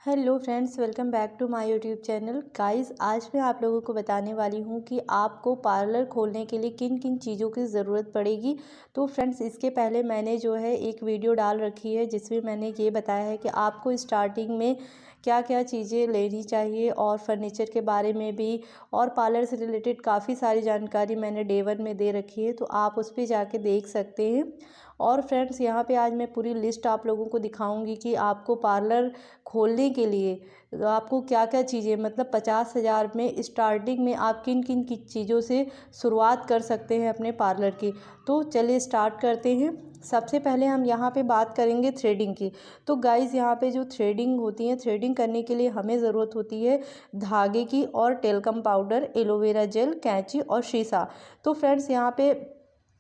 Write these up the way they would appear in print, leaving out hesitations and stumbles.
Hello friends, welcome back to my YouTube channel. Guys, आज मैं आप लोगों को बताने वाली हूँ कि आपको पार्लर खोलने के लिए किन किन चीज़ों की ज़रूरत पड़ेगी। तो फ्रेंड्स, इसके पहले मैंने जो है एक वीडियो डाल रखी है जिसमें मैंने ये बताया है कि आपको स्टार्टिंग में क्या क्या चीज़ें लेनी चाहिए और फर्नीचर के बारे में भी, और पार्लर से रिलेटेड काफ़ी सारी जानकारी मैंने डे 1 में दे रखी है, तो आप उस पर जाके देख सकते हैं। और फ्रेंड्स, यहाँ पे आज मैं पूरी लिस्ट आप लोगों को दिखाऊंगी कि आपको पार्लर खोलने के लिए आपको क्या क्या चीज़ें, मतलब 50,000 में स्टार्टिंग में आप किन किन की चीज़ों से शुरुआत कर सकते हैं अपने पार्लर की। तो चलिए स्टार्ट करते हैं। सबसे पहले हम यहाँ पे बात करेंगे थ्रेडिंग की। तो गाइज़, यहाँ पे जो थ्रेडिंग होती है, थ्रेडिंग करने के लिए हमें ज़रूरत होती है धागे की और टेल्कम पाउडर, एलोवेरा जेल, कैंची और शीशा। तो फ्रेंड्स, यहाँ पे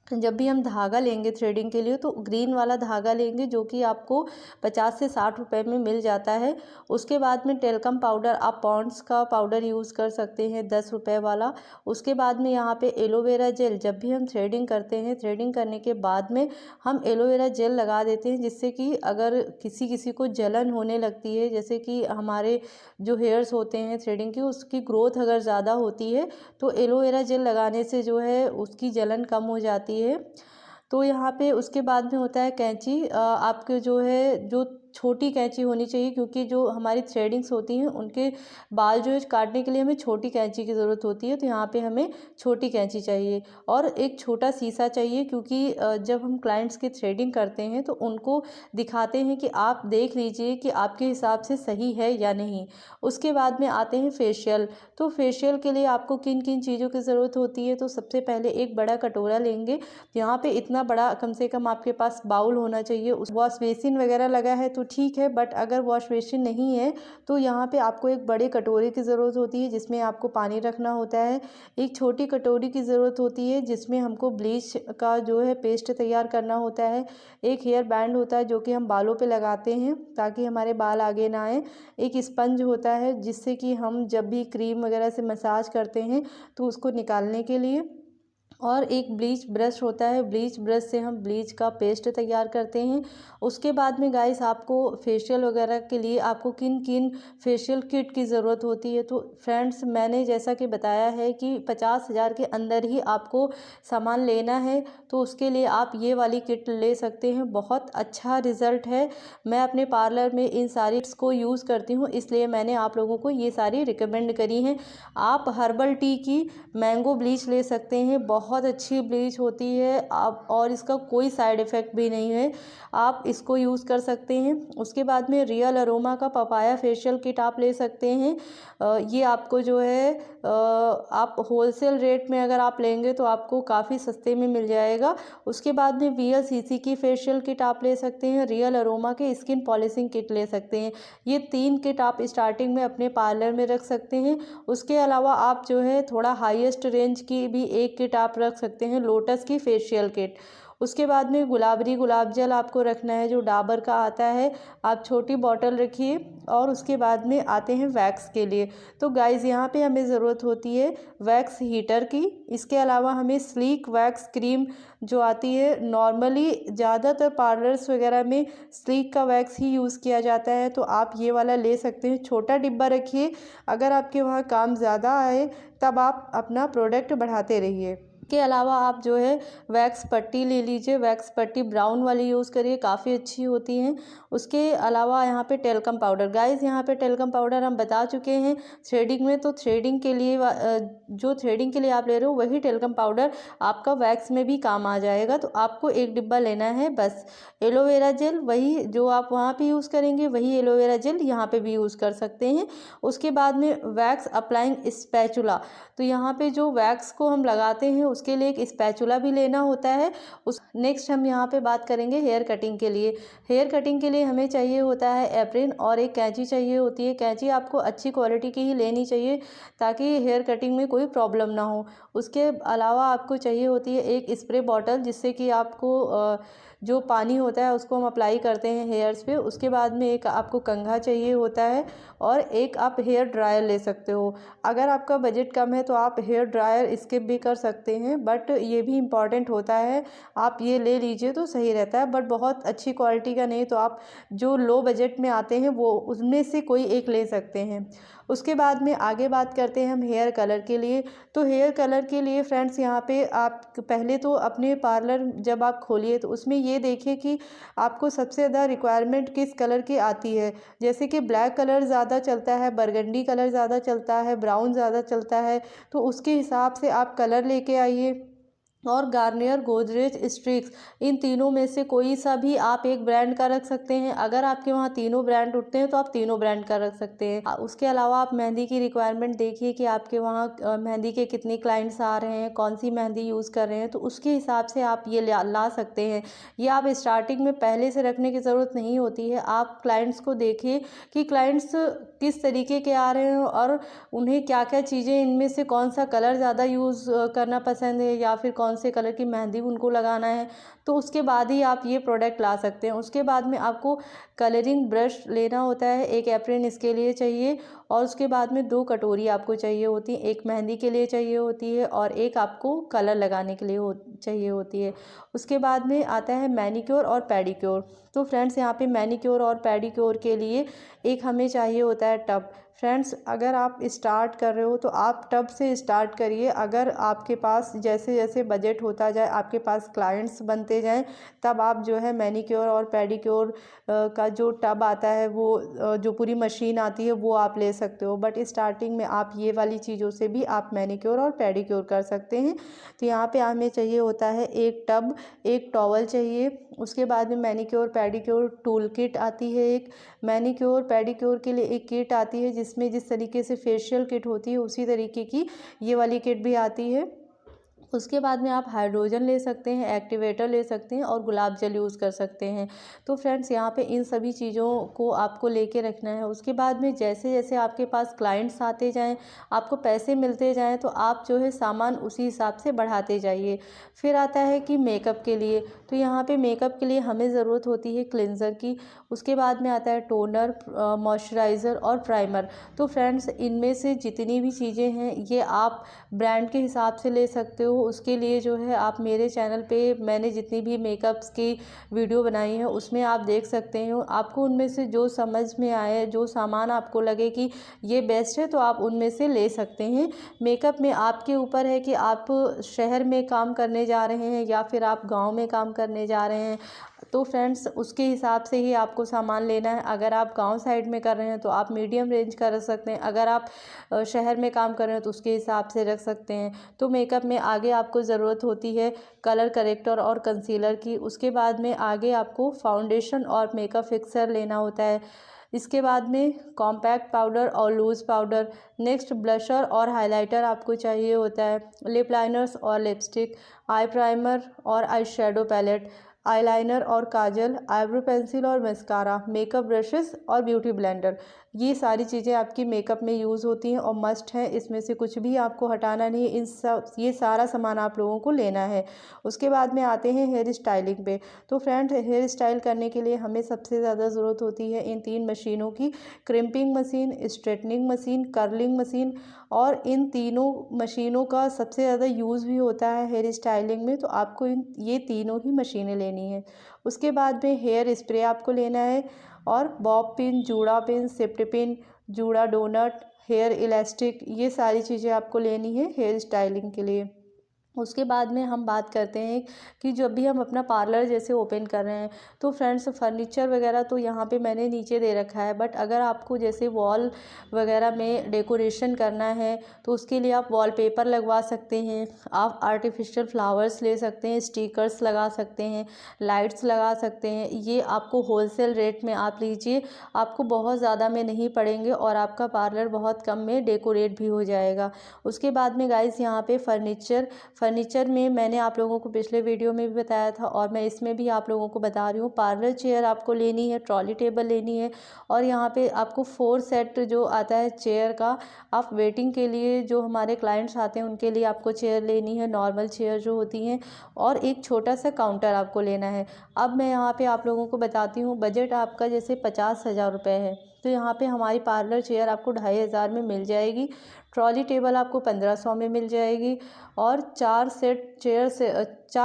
जब भी हम धागा लेंगे थ्रेडिंग के लिए तो ग्रीन वाला धागा लेंगे जो कि आपको 50 से 60 रुपए में मिल जाता है। उसके बाद में टेल्कम पाउडर, आप पॉन्ड्स का पाउडर यूज़ कर सकते हैं 10 रुपए वाला। उसके बाद में यहाँ पे एलोवेरा जेल, जब भी हम थ्रेडिंग करते हैं, थ्रेडिंग करने के बाद में हम एलोवेरा जेल लगा देते हैं, जिससे कि अगर किसी किसी को जलन होने लगती है, जैसे कि हमारे जो हेयर्स होते हैं थ्रेडिंग की, उसकी ग्रोथ अगर ज़्यादा होती है तो एलोवेरा जेल लगाने से जो है उसकी जलन कम हो जाती है। तो यहाँ पे उसके बाद में होता है कैंची। आपके जो है जो छोटी कैंची होनी चाहिए, क्योंकि जो हमारी थ्रेडिंग्स होती हैं उनके बाल जो है काटने के लिए हमें छोटी कैंची की ज़रूरत होती है। तो यहाँ पे हमें छोटी कैंची चाहिए और एक छोटा शीशा चाहिए, क्योंकि जब हम क्लाइंट्स की थ्रेडिंग करते हैं तो उनको दिखाते हैं कि आप देख लीजिए कि आपके हिसाब से सही है या नहीं। उसके बाद में आते हैं फेशियल। तो फेशियल के लिए आपको किन किन चीज़ों की ज़रूरत होती है। तो सबसे पहले एक बड़ा कटोरा लेंगे। यहाँ पे इतना बड़ा कम से कम आपके पास बाउल होना चाहिए। उस वॉश बेसिन वगैरह लगा है तो ठीक है, बट अगर वॉश बेसिन नहीं है तो यहाँ पे आपको एक बड़े कटोरे की ज़रूरत होती है जिसमें आपको पानी रखना होता है। एक छोटी कटोरी की ज़रूरत होती है जिसमें हमको ब्लीच का जो है पेस्ट तैयार करना होता है। एक हेयर बैंड होता है जो कि हम बालों पे लगाते हैं ताकि हमारे बाल आगे ना आए। एक स्पंज होता है जिससे कि हम जब भी क्रीम वगैरह से मसाज करते हैं तो उसको निकालने के लिए। और एक ब्लीच ब्रश होता है, ब्लीच ब्रश से हम ब्लीच का पेस्ट तैयार करते हैं। उसके बाद में गाइस, आपको फेशियल वगैरह के लिए आपको किन किन फेशियल किट की ज़रूरत होती है। तो फ्रेंड्स, मैंने जैसा कि बताया है कि 50,000 के अंदर ही आपको सामान लेना है, तो उसके लिए आप ये वाली किट ले सकते हैं। बहुत अच्छा रिज़ल्ट है। मैं अपने पार्लर में इन सारी किट्स को यूज़ करती हूँ, इसलिए मैंने आप लोगों को ये सारी रिकमेंड करी हैं। आप हर्बल टी की मैंगो ब्लीच ले सकते हैं, बहुत अच्छी ब्लीच होती है आप, और इसका कोई साइड इफ़ेक्ट भी नहीं है, आप इसको यूज़ कर सकते हैं। उसके बाद में रियल अरोमा का पपाया फेशियल किट आप ले सकते हैं। ये आपको जो है आप होलसेल रेट में अगर आप लेंगे तो आपको काफ़ी सस्ते में मिल जाएगा। उसके बाद में VLCC की फेशियल किट आप ले सकते हैं, रियल अरोमा के स्किन पॉलिशिंग किट ले सकते हैं। ये 3 किट आप स्टार्टिंग में अपने पार्लर में रख सकते हैं। उसके अलावा आप जो है थोड़ा हाईएस्ट रेंज की भी एक किट आप रख सकते हैं, लोटस की फेशियल किट। उसके बाद में गुलाबरी गुलाब जल आपको रखना है जो डाबर का आता है, आप छोटी बॉटल रखिए। और उसके बाद में आते हैं वैक्स के लिए। तो गाइज़, यहाँ पे हमें ज़रूरत होती है वैक्स हीटर की। इसके अलावा हमें स्लीक वैक्स क्रीम जो आती है, नॉर्मली ज़्यादातर पार्लर्स वगैरह में स्लीक का वैक्स ही यूज़ किया जाता है, तो आप ये वाला ले सकते हैं। छोटा डिब्बा रखिए, अगर आपके वहाँ काम ज़्यादा आए तब आप अपना प्रोडक्ट बढ़ाते रहिए। के अलावा आप जो है वैक्स पट्टी ले लीजिए, वैक्स पट्टी ब्राउन वाली यूज़ करिए, काफ़ी अच्छी होती हैं। उसके अलावा यहाँ पे टेल्कम पाउडर, गाइस यहाँ पे टेल्कम पाउडर हम बता चुके हैं थ्रेडिंग में। तो थ्रेडिंग के लिए जो थ्रेडिंग के लिए आप ले रहे हो वही टेल्कम पाउडर आपका वैक्स में भी काम आ जाएगा। तो आपको एक डिब्बा लेना है बस। एलोवेरा जेल, वही जो आप वहाँ पे यूज़ करेंगे वही एलोवेरा जेल यहाँ पे भी यूज़ कर सकते हैं। उसके बाद में वैक्स अप्लाइंग स्पैचुला, तो यहाँ पे जो वैक्स को हम लगाते हैं उसके लिए एक स्पैचुला भी लेना होता है। उस नेक्स्ट हम यहाँ पे बात करेंगे हेयर कटिंग के लिए। हेयर कटिंग के लिए हमें चाहिए होता है एप्रिन और एक कैंची चाहिए होती है। कैंची आपको अच्छी क्वालिटी की ही लेनी चाहिए ताकि हेयर कटिंग में कोई प्रॉब्लम ना हो। उसके अलावा आपको चाहिए होती है एक स्प्रे बॉटल, जिससे कि आपको जो पानी होता है उसको हम अप्लाई करते हैं हेयर्स पे। उसके बाद में एक आपको कंघा चाहिए होता है और एक आप हेयर ड्रायर ले सकते हो। अगर आपका बजट कम है तो आप हेयर ड्रायर स्किप भी कर सकते हैं, बट ये भी इम्पॉर्टेंट होता है, आप ये ले लीजिए तो सही रहता है। बट बहुत अच्छी क्वालिटी का नहीं, तो आप जो लो बजट में आते हैं वो उसमें से कोई एक ले सकते हैं। उसके बाद में आगे बात करते हैं हम हेयर कलर के लिए। तो हेयर कलर के लिए फ्रेंड्स यहाँ पे आप पहले तो अपने पार्लर जब आप खोलिए तो उसमें ये देखिए कि आपको सबसे ज़्यादा रिक्वायरमेंट किस कलर की आती है। जैसे कि ब्लैक कलर ज़्यादा चलता है, बरगंडी कलर ज़्यादा चलता है, ब्राउन ज़्यादा चलता है, तो उसके हिसाब से आप कलर लेके आइए। और गार्नियर, गोदरेज, स्ट्रिक्स, इन तीनों में से कोई सा भी आप एक ब्रांड का रख सकते हैं। अगर आपके वहाँ तीनों ब्रांड उठते हैं तो आप तीनों ब्रांड का रख सकते हैं। उसके अलावा आप मेहंदी की रिक्वायरमेंट देखिए कि आपके वहाँ मेहंदी के कितने क्लाइंट्स आ रहे हैं, कौन सी मेहंदी यूज़ कर रहे हैं, तो उसके हिसाब से आप ये ला सकते हैं। ये आप स्टार्टिंग में पहले से रखने की ज़रूरत नहीं होती है। आप क्लाइंट्स को देखिए कि क्लाइंट्स किस तरीके के आ रहे हैं और उन्हें क्या क्या चीज़ें, इनमें से कौन सा कलर ज़्यादा यूज़ करना पसंद है या फिर कौन से कलर की मेहंदी उनको लगाना है, तो उसके बाद ही आप ये प्रोडक्ट ला सकते हैं। उसके बाद में आपको कलरिंग ब्रश लेना होता है, एक एप्रेन इसके लिए चाहिए, और उसके बाद में 2 कटोरी आपको चाहिए होती हैं, एक मेहंदी के लिए चाहिए होती है और एक आपको कलर लगाने के लिए चाहिए होती है। उसके बाद में आता है मैनीक्योर और पेडिक्योर। तो फ्रेंड्स यहाँ पे मैनीक्योर और पेडिक्योर के लिए एक हमें चाहिए होता है टब। फ्रेंड्स अगर आप स्टार्ट कर रहे हो तो आप टब से स्टार्ट करिए। अगर आपके पास जैसे जैसे बजट होता जाए, आपके पास क्लाइंट्स बनते जाएं, तब आप जो है मैनीक्योर और पेडिक्योर का जो टब आता है वो जो पूरी मशीन आती है वो आप ले सकते हो। बट स्टार्टिंग में आप ये वाली चीज़ों से भी आप मैनीक्योर और पेडिक्योर कर सकते हैं। तो यहाँ पे हमें चाहिए होता है एक टब, एक टॉवल चाहिए। उसके बाद में मैनीक्योर पेडिक्योर टूल किट आती है, एक मैनीक्योर पेडिक्योर के लिए एक किट आती है जिसमें जिस तरीके से फेशियल किट होती है उसी तरीके की ये वाली किट भी आती है। उसके बाद में आप हाइड्रोजन ले सकते हैं, एक्टिवेटर ले सकते हैं और गुलाब जल यूज़ कर सकते हैं। तो फ्रेंड्स यहाँ पे इन सभी चीज़ों को आपको लेके रखना है। उसके बाद में जैसे जैसे आपके पास क्लाइंट्स आते जाएं, आपको पैसे मिलते जाएं, तो आप जो है सामान उसी हिसाब से बढ़ाते जाइए। फिर आता है कि मेकअप के लिए, तो यहाँ पे मेकअप के लिए हमें ज़रूरत होती है क्लिनज़र की। उसके बाद में आता है टोनर, मॉइस्चराइज़र और प्राइमर। तो फ्रेंड्स इनमें से जितनी भी चीज़ें हैं ये आप ब्रांड के हिसाब से ले सकते हो। उसके लिए जो है आप मेरे चैनल पे मैंने जितनी भी मेकअप्स की वीडियो बनाई है उसमें आप देख सकते हो। आपको उनमें से जो समझ में आए, जो सामान आपको लगे कि ये बेस्ट है, तो आप उनमें से ले सकते हैं। मेकअप में आपके ऊपर है कि आप शहर में काम करने जा रहे हैं या फिर आप गाँव में काम करने जा रहे हैं, तो फ्रेंड्स उसके हिसाब से ही आपको सामान लेना है। अगर आप गांव साइड में कर रहे हैं तो आप मीडियम रेंज का रख सकते हैं, अगर आप शहर में काम कर रहे हैं तो उसके हिसाब से रख सकते हैं। तो मेकअप में आगे आपको ज़रूरत होती है कलर करेक्टर और कंसीलर की। उसके बाद में आगे आपको फाउंडेशन और मेकअप फिक्सर लेना होता है। इसके बाद में कॉम्पैक्ट पाउडर और लूज़ पाउडर। नेक्स्ट ब्लशर और हाइलाइटर आपको चाहिए होता है, लिप लाइनर्स और लिपस्टिक, आई प्राइमर और आई शेडो पैलेट, आईलाइनर और काजल, आईब्रो पेंसिल और मस्कारा, मेकअप ब्रशेस और ब्यूटी ब्लेंडर। ये सारी चीज़ें आपकी मेकअप में यूज़ होती हैं और मस्ट हैं, इसमें से कुछ भी आपको हटाना नहीं है। ये सारा सामान आप लोगों को लेना है। उसके बाद में आते हैं हेयर स्टाइलिंग पे। तो फ्रेंड हेयर स्टाइल करने के लिए हमें सबसे ज़्यादा ज़रूरत होती है इन 3 मशीनों की, crimping machine, straightening machine, curling machine. और इन तीनों मशीनों का सबसे ज़्यादा यूज़ भी होता है हेयर स्टाइलिंग में, तो आपको ये तीनों ही मशीनें लेनी है। उसके बाद में हेयर स्प्रे आपको लेना है और बॉब पिन, जूड़ा पिन, सिफ्ट पिन, जूड़ा डोनट, हेयर इलास्टिक, ये सारी चीज़ें आपको लेनी है हेयर स्टाइलिंग के लिए। उसके बाद में हम बात करते हैं कि जब भी हम अपना पार्लर जैसे ओपन कर रहे हैं, तो फ्रेंड्स फर्नीचर वगैरह तो यहाँ पे मैंने नीचे दे रखा है, बट अगर आपको जैसे वॉल वगैरह में डेकोरेशन करना है तो उसके लिए आप वॉलपेपर लगवा सकते हैं, आप आर्टिफिशियल फ्लावर्स ले सकते हैं, स्टिकर्स लगा सकते हैं, लाइट्स लगा सकते हैं। ये आपको होलसेल रेट में आप लीजिए, आपको बहुत ज़्यादा में नहीं पड़ेंगे और आपका पार्लर बहुत कम में डेकोरेट भी हो जाएगा। उसके बाद में गाइस यहाँ पे फर्नीचर में मैंने आप लोगों को पिछले वीडियो में भी बताया था और मैं इसमें भी आप लोगों को बता रही हूँ। पार्लर चेयर आपको लेनी है, ट्रॉली टेबल लेनी है और यहाँ पे आपको 4 सेट जो आता है चेयर का। आप वेटिंग के लिए जो हमारे क्लाइंट्स आते हैं उनके लिए आपको चेयर लेनी है, नॉर्मल चेयर जो होती हैं, और एक छोटा सा काउंटर आपको लेना है। अब मैं यहाँ पे आप लोगों को बताती हूँ, बजट आपका जैसे 50,000 रुपये है तो यहाँ पे हमारी पार्लर चेयर आपको 2,500 में मिल जाएगी। ट्रॉली टेबल आपको 1500 में मिल जाएगी और 4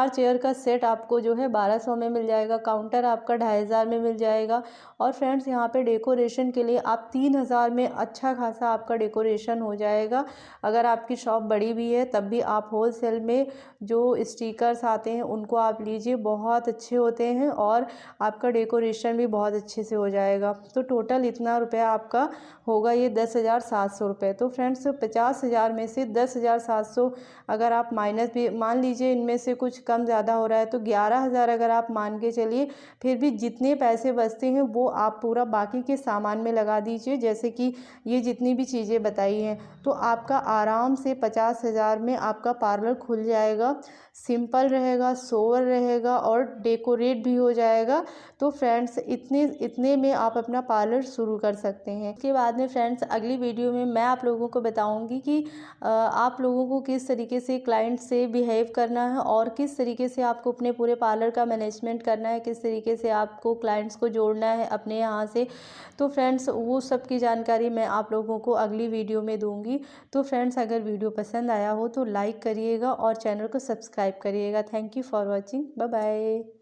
चेयर का सेट आपको जो है 1200 में मिल जाएगा। काउंटर आपका 2,500 में मिल जाएगा। और फ्रेंड्स यहाँ पे डेकोरेशन के लिए आप 3,000 में अच्छा खासा आपका डेकोरेशन हो जाएगा। अगर आपकी शॉप बड़ी भी है तब भी आप होलसेल में जो स्टिकर्स आते हैं उनको आप लीजिए, बहुत अच्छे होते हैं और आपका डेकोरेशन भी बहुत अच्छे से हो जाएगा। तो टोटल इतना रुपया आपका होगा ये 10,700 रुपये। तो फ्रेंड्स 50,000 में से 10,700 अगर आप माइनस भी मान लीजिए, इनमें से कुछ कम ज़्यादा हो रहा है तो 11,000 अगर आप मान के चलिए, फिर भी जितने पैसे बचते हैं वो आप पूरा बाकी के सामान में लगा दीजिए। जैसे कि ये जितनी भी चीज़ें बताई हैं तो आपका आराम से 50,000 में आपका पार्लर खुल जाएगा। सिंपल रहेगा, सोवर रहेगा और डेकोरेट भी हो जाएगा। तो फ्रेंड्स इतने में आप अपना पार्लर शुरू कर सकते हैं। इसके बाद में फ्रेंड्स अगली वीडियो में मैं आप लोगों को बताऊंगी कि आप लोगों को किस तरीके से क्लाइंट से बिहेव करना है और किस तरीके से आपको अपने पूरे पार्लर का मैनेजमेंट करना है, किस तरीके से आपको क्लाइंट्स को जोड़ना है अपने यहाँ से। तो फ्रेंड्स वो सब की जानकारी मैं आप लोगों को अगली वीडियो में दूंगी। तो फ्रेंड्स अगर वीडियो पसंद आया हो तो लाइक करिएगा और चैनल को सब्सक्राइब करिएगा। Thank you for watching. Bye bye.